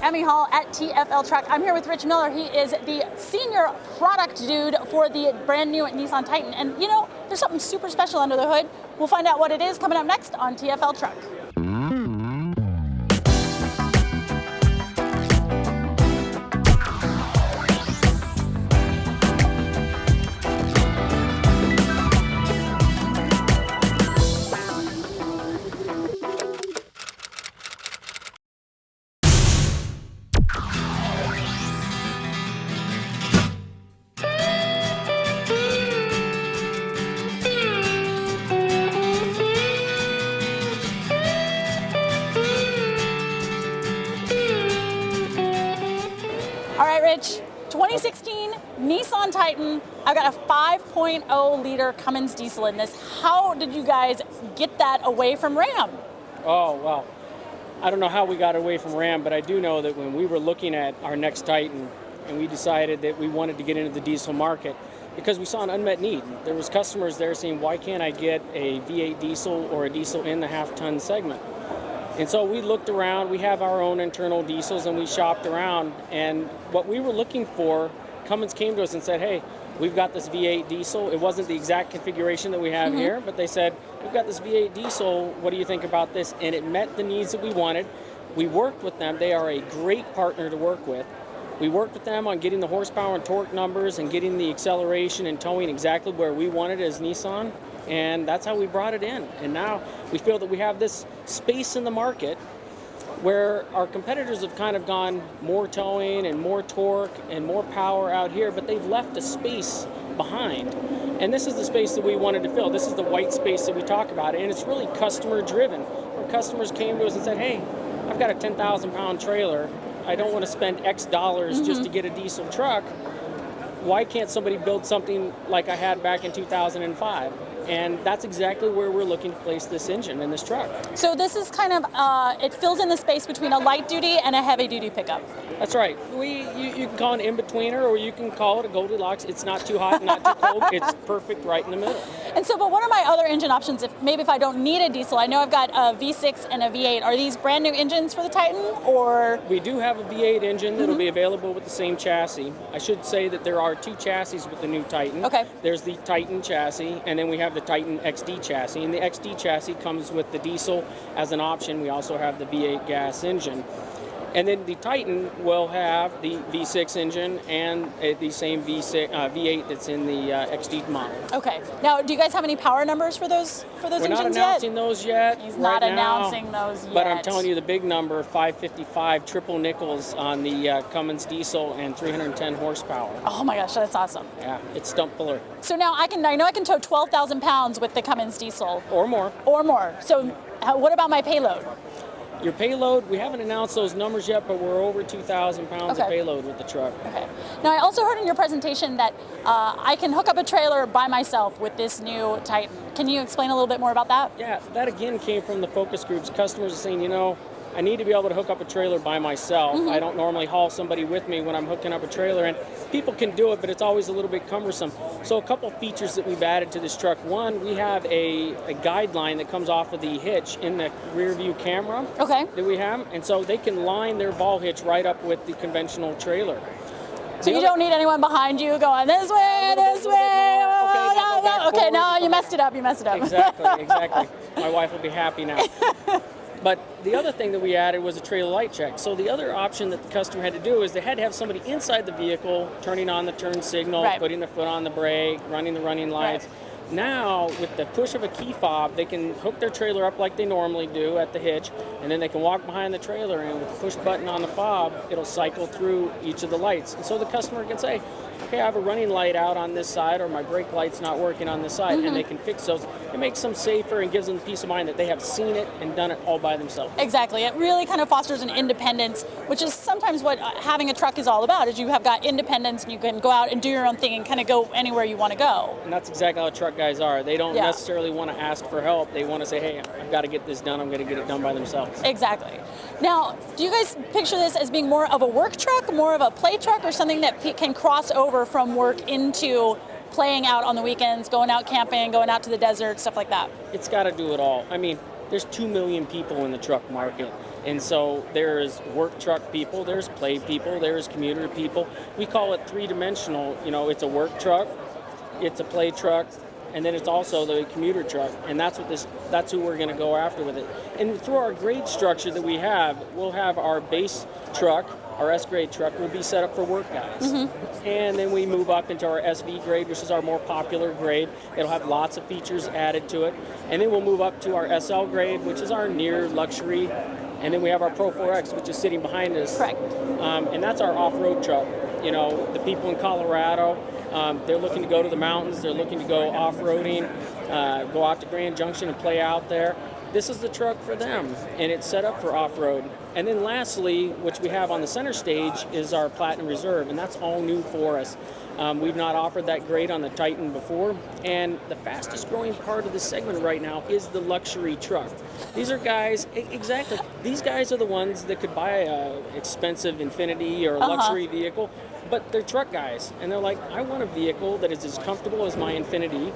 Emmy Hall at TFL Truck. I'm here with Rich Miller. He is the senior product dude for the brand new Nissan Titan. And you know, there's something super special under the hood. We'll find out what it is coming up next on TFL Truck. All right, Rich, 2016 Nissan Titan. I've got a 5.0 liter Cummins diesel in this. How did you guys get that away from Ram? Oh, well, I don't know how we got away from Ram, but I do know that when we were looking at our next Titan and we decided that we wanted to get into the diesel market because we saw an unmet need. There was customers there saying, why can't I get a V8 diesel or a diesel in the half-ton segment? And so we looked around, we have our own internal diesels, and we shopped around, and what we were looking for, Cummins came to us and said, hey, we've got this V8 diesel. It wasn't the exact configuration that we have here, but they said, we've got this V8 diesel, what do you think about this? And it met the needs that we wanted. We worked with them. They are a great partner to work with. We worked with them on getting the horsepower and torque numbers and getting the acceleration and towing exactly where we wanted as Nissan. And that's how we brought it in. And now we feel that we have this space in the market where our competitors have kind of gone more towing and more torque and more power out here, but they've left a space behind. And this is the space that we wanted to fill. This is the white space that we talk about. And it's really customer driven, where customers came to us and said, hey, I've got a 10,000 pound trailer. I don't want to spend X dollars just to get a diesel truck. Why can't somebody build something like I had back in 2005? And that's exactly where we're looking to place this engine in this truck. So this is kind of, it fills in the space between a light duty and a heavy duty pickup. That's right. You can call it an in-betweener, or you can call it a Goldilocks. It's not too hot, not too cold. It's perfect right in the middle. And so, but what are my other engine options if I don't need a diesel? I know I've got a V6 and a V8. Are these brand new engines for the Titan, or? We do have a V8 engine that'll be available with the same chassis. I should say that there are two chassis with the new Titan. Okay. There's the Titan chassis, and then we have the Titan XD chassis. And the XD chassis comes with the diesel as an option. We also have the V8 gas engine. And then the Titan will have the V6 engine and the same V8 that's in the XD model. Okay. Now, do you guys have any power numbers for those engines yet? We're not announcing those yet. He's not announcing those yet. But I'm telling you the big number, 555 triple nickels on the Cummins diesel and 310 horsepower. Oh my gosh, that's awesome. Yeah, it's stump puller. So now I know I can tow 12,000 pounds with the Cummins diesel. Or more. Or more. So what about my payload? Your payload, we haven't announced those numbers yet, but we're over 2,000 pounds of payload with the truck. Okay. Now, I also heard in your presentation that I can hook up a trailer by myself with this new Titan. Can you explain a little bit more about that? Yeah, that again came from the focus groups. Customers are saying, you know, I need to be able to hook up a trailer by myself. I don't normally haul somebody with me when I'm hooking up a trailer, and people can do it, but it's always a little bit cumbersome. So a couple features that we've added to this truck. One, we have a guideline that comes off of the hitch in the rear view camera that we have, and so they can line their ball hitch right up with the conventional trailer. So you don't need anyone behind you going this way, this way. Okay, no, you messed it up. Exactly. My wife will be happy now. But the other thing that we added was a trailer light check. So the other option that the customer had to do is they had to have somebody inside the vehicle turning on the turn signal, putting their foot on the brake, running the running lights. Now, with the push of a key fob, they can hook their trailer up like they normally do at the hitch, and then they can walk behind the trailer, and with the push button on the fob, it'll cycle through each of the lights. And so the customer can say, okay, I have a running light out on this side, or my brake light's not working on this side, and they can fix those. It makes them safer and gives them the peace of mind that they have seen it and done it all by themselves. Exactly. It really kind of fosters an independence, which is sometimes what having a truck is all about, is you have got independence and you can go out and do your own thing and kind of go anywhere you want to go. And that's exactly how truck guys are. They don't necessarily want to ask for help. They want to say, hey, I've got to get this done. I'm going to get it done by themselves. Exactly. Now, do you guys picture this as being more of a work truck, more of a play truck, or something that can cross over from work into playing out on the weekends, going out camping, going out to the desert, stuff like that? It's got to do it all. I mean, there's 2 million people in the truck market. And so there's work truck people, there's play people, there's commuter people. We call it three-dimensional. You know, it's a work truck, it's a play truck, and then it's also the commuter truck. And that's who we're going to go after with it. And through our grade structure that we have, we'll have our base truck, our S grade truck will be set up for work guys. And then we move up into our SV grade, which is our more popular grade. It'll have lots of features added to it. And then we'll move up to our SL grade, which is our near luxury. And then we have our Pro 4X, which is sitting behind us. Correct. And that's our off-road truck. You know, the people in Colorado, they're looking to go to the mountains. They're looking to go off-roading, go out to Grand Junction and play out there. This is the truck for them, and it's set up for off-road. And then lastly, which we have on the center stage, is our Platinum Reserve, and that's all new for us. We've not offered that grade on the Titan before, and the fastest growing part of the segment right now is the luxury truck. These are guys, exactly, these guys are the ones that could buy a expensive Infiniti or luxury vehicle, but they're truck guys, and they're like, I want a vehicle that is as comfortable as my Infiniti,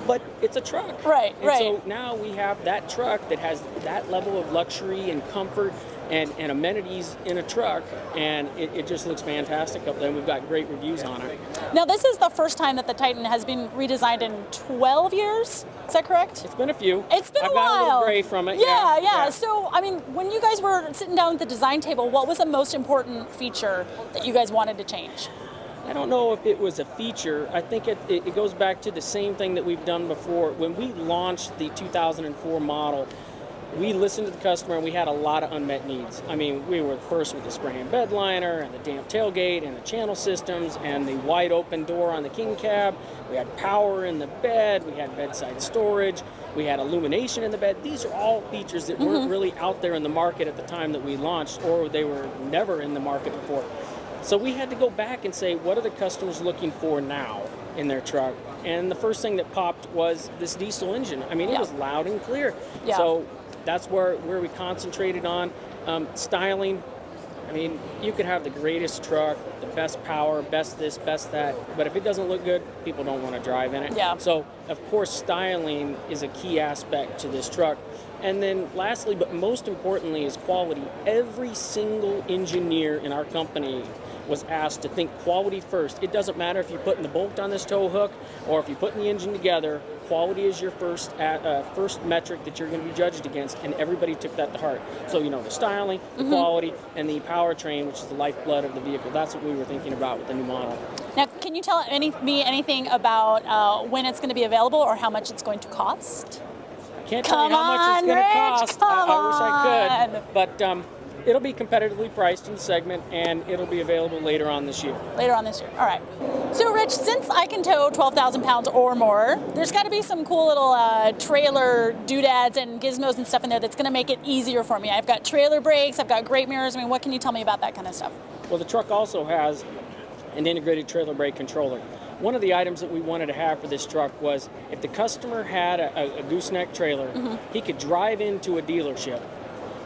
but it's a truck. Right, and right. So now we have that truck that has that level of luxury and comfort and amenities in a truck, and it just looks fantastic up there, and we've got great reviews on it. Now, this is the first time that the Titan has been redesigned in 12 years. Is that correct? It's been a few. It's been I've a while. got a little gray from it. Yeah. So, I mean, when you guys were sitting down at the design table, what was the most important feature that you guys wanted to change? I don't know if it was a feature. I think it goes back to the same thing that we've done before. When we launched the 2004 model, we listened to the customer and we had a lot of unmet needs. I mean, we were first with the spray and bed liner and the damp tailgate and the channel systems and the wide open door on the king cab. We had power in the bed, we had bedside storage, we had illumination in the bed. These are all features that weren't really out there in the market at the time that we launched, or they were never in the market before. So we had to go back and say, what are the customers looking for now in their truck? And the first thing that popped was this diesel engine. I mean, it was loud and clear. Yeah. So that's where we concentrated on. Styling. I mean, you could have the greatest truck, the best power, best this, best that, but if it doesn't look good, people don't want to drive in it. Yeah. So, of course, styling is a key aspect to this truck. And then lastly, but most importantly, is quality. Every single engineer in our company was asked to think quality first. It doesn't matter if you're putting the bolt on this tow hook or if you're putting the engine together. Quality is your first metric that you're going to be judged against, and everybody took that to heart. So, you know, the styling, the quality, and the powertrain, which is the lifeblood of the vehicle. That's what we were thinking about with the new model. Now, can you tell me anything about when it's going to be available or how much it's going to cost? I can't tell you how much it's going to cost. I wish I could, but it'll be competitively priced in the segment, and it'll be available later on this year. Later on this year. All right. So, Rich, since I can tow 12,000 pounds or more, there's got to be some cool little trailer doodads and gizmos and stuff in there that's going to make it easier for me. I've got trailer brakes. I've got great mirrors. I mean, what can you tell me about that kind of stuff? Well, the truck also has an integrated trailer brake controller. One of the items that we wanted to have for this truck was if the customer had a gooseneck trailer, he could drive into a dealership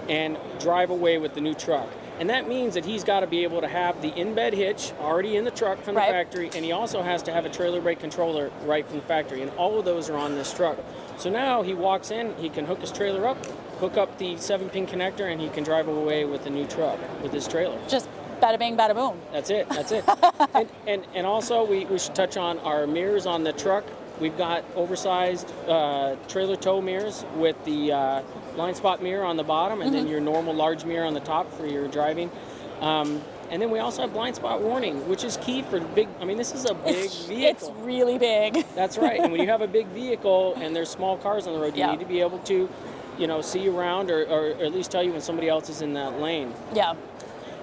and drive away with the new truck. And that means that he's got to be able to have the in-bed hitch already in the truck from the factory, and he also has to have a trailer brake controller right from the factory, and all of those are on this truck. So now he walks in, he can hook his trailer up, hook up the 7-pin connector, and he can drive away with the new truck with his trailer. Just bada bing, bada boom. That's it. And also we should touch on our mirrors on the truck. We've got oversized trailer tow mirrors with the blind spot mirror on the bottom, and then your normal large mirror on the top for your driving. And then we also have blind spot warning, which is key for big. I mean, this is a big vehicle. It's really big. That's right. And when you have a big vehicle and there's small cars on the road, you need to be able to, you know, see around or at least tell you when somebody else is in that lane. Yeah.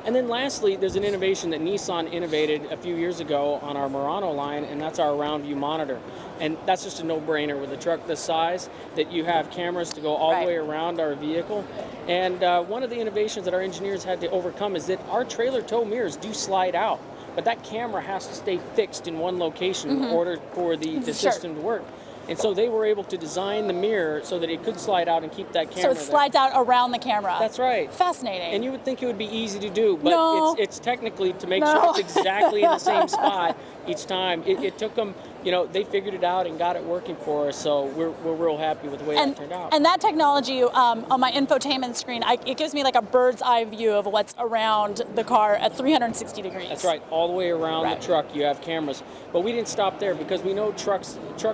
And then lastly, there's an innovation that Nissan innovated a few years ago on our Murano line, and that's our round view monitor. And that's just a no-brainer with a truck this size, that you have cameras to go all the way around our vehicle. And one of the innovations that our engineers had to overcome is that our trailer tow mirrors do slide out, but that camera has to stay fixed in one location in order for the system to work. And so they were able to design the mirror so that it could slide out and keep that camera So it slides out around the camera. That's right. Fascinating. And you would think it would be easy to do, but it's technically to make sure it's exactly in the same spot each time. It took them they figured it out and got it working for us. So we're real happy with the way that turned out. And that technology on my infotainment screen, it gives me like a bird's eye view of what's around the car at 360 degrees. That's right. All the way around the truck, you have cameras. But we didn't stop there because we know truck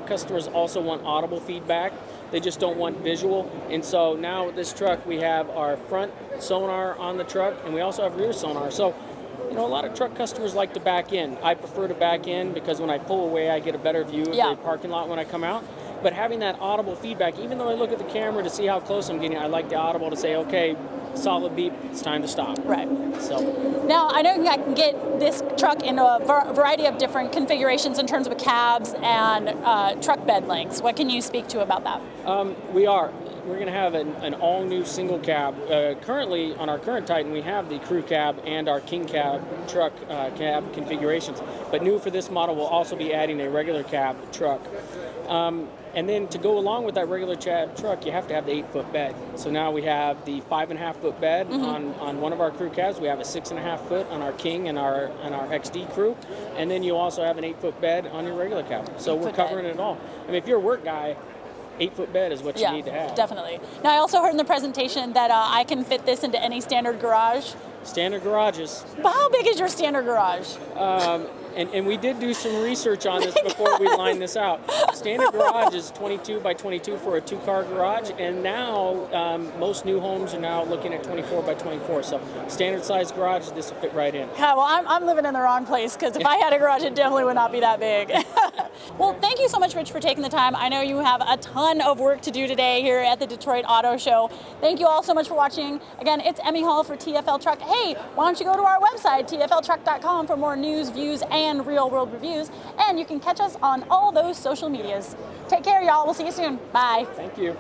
customers also want audible feedback. They just don't want visual. And so now with this truck, we have our front sonar on the truck, and we also have rear sonar. So, a lot of truck customers like to back in. I prefer to back in because when I pull away, I get a better view of the parking lot when I come out. But having that audible feedback, even though I look at the camera to see how close I'm getting, I like the audible to say, okay, solid beep, it's time to stop. Right. So now I know I can get this truck in a variety of different configurations in terms of cabs and truck bed lengths. What can you speak to about that? We're going to have an all-new single cab. Currently, on our current Titan, we have the crew cab and our king cab truck cab configurations. But new for this model, we'll also be adding a regular cab truck. And then to go along with that regular cab truck, you have to have the 8-foot bed. So now we have the 5.5-foot bed on one of our crew cabs. We have a 6.5-foot on our King and our XD crew. And then you also have an 8-foot bed on your regular cab. So we're covering it all. I mean, if you're a work guy, 8-foot bed is what you need to have. Definitely. Now, I also heard in the presentation that I can fit this into any standard garage. Standard garages. But how big is your standard garage? And we did do some research on this before we lined this out. Standard garage is 22 by 22 for a 2-car garage, and now most new homes are now looking at 24 by 24. So standard size garage, this will fit right in. Yeah, well, I'm living in the wrong place because if I had a garage, it definitely would not be that big. Well, thank you so much, Rich, for taking the time. I know you have a ton of work to do today here at the Detroit Auto Show. Thank you all so much for watching. Again, it's Emmy Hall for TFL Truck. Hey, why don't you go to our website, tfltruck.com, for more news, views, and real-world reviews. And you can catch us on all those social medias. Take care, y'all. We'll see you soon. Bye. Thank you.